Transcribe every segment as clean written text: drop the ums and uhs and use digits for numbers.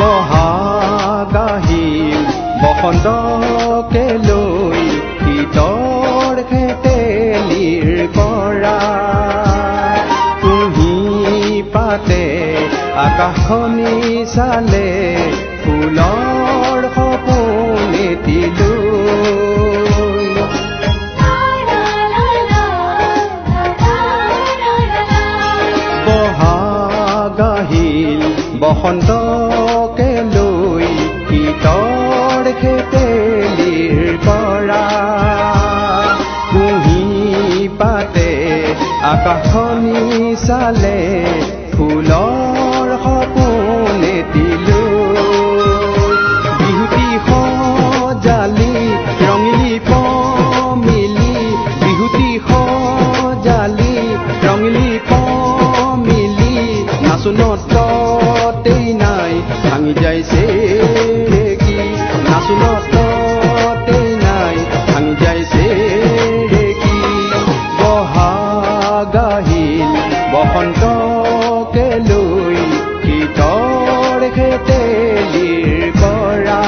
বহাগ আহিল বসন্তকে লৈ শীতৰ খেতেলিৰ পৰা কুঁহি পাতে আকাশখনি চালে ফুলৰ সপোন এটিলৈ বহাগ আহিল বসন্তকে লৈ শীতৰ খেতেলিৰ পৰা কুঁহি পাতে আকাশখনি চালে ফুলৰ সপোন এটিলৈ বিহুটি সজালি ৰঙিলি পমিলি বিহুটি সজালি ৰঙিলি পমিলি নাচোনতেই নাই ভাঙি যাইছে কি নাচোনতেই নাই ভাঙি যাইছে কি বহাগ আহিল বসন্তকে লৈ শীতৰ খেতেলিৰ পৰা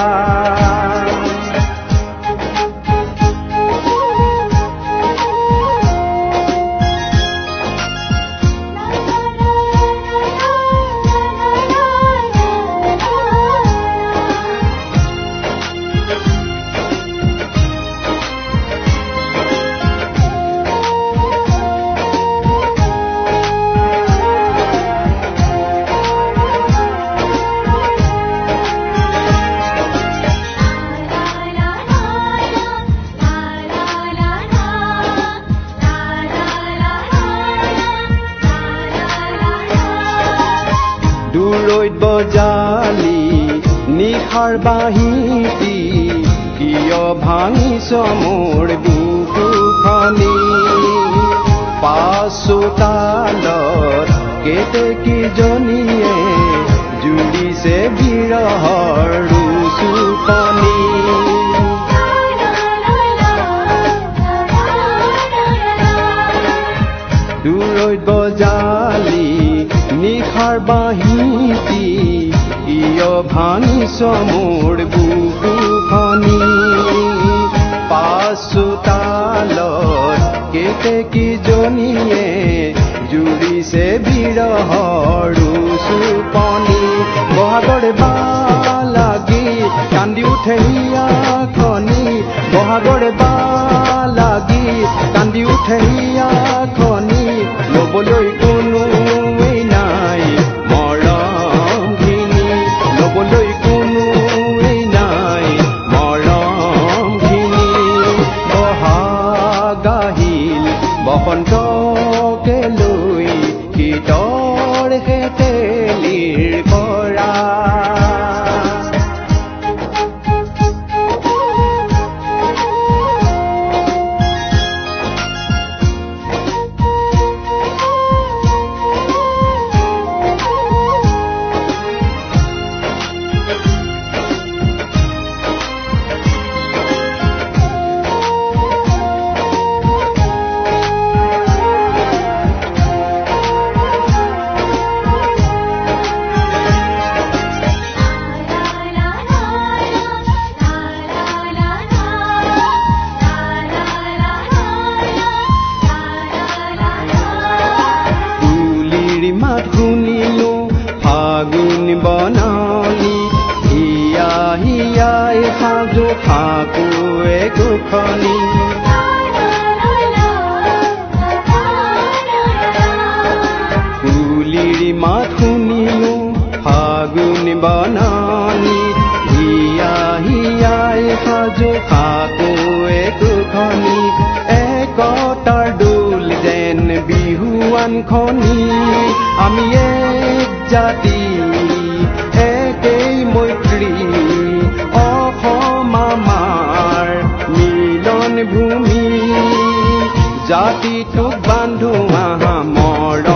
দূৰৈত বজালি নিশাৰ বাঁহীটি কিয় ভাঙিছ মোৰ বুকুখনি পাছোতালত কেতেকীজনীয়ে জুৰিছে বিৰহৰ চুকনি দূৰৈত বজালি নিশাৰ বাঁহীটি কিয় ভাঙিছ মোৰ বুকুখনি পাছোতালত কেতেকীজনীয়ে জুৰিছে বিৰহৰ চুকনি বহাগৰ বাহ লাগি কান্দি উঠে হিয়াখনি বহাগৰ বাহ লাগি কান্দি উঠে হিয়াখনি ল'বলৈ কোনো নাই মৰমখিনি ল'বলৈ কোনো নাই মৰমখিনি বহাগ আহিল বসন্তকে লৈ শীতৰ খেতেলিৰ পৰা মাত শুনিলো ফাগুন বননি হিয়া হিয়াই সাজু ফাকুৱে কুখনি কুলিৰ মাত শুনিলো ফাগুন বননি হিয়া হিয়াই সাজু ফাকুৱে কুখনি একতাৰ দোল যেন বিহুৱানখনি আমি এক জাতি একেই মৈত্ৰী অসম আমাৰ মিলন ভূমি জাতিটোক বান্ধো আহা মৰ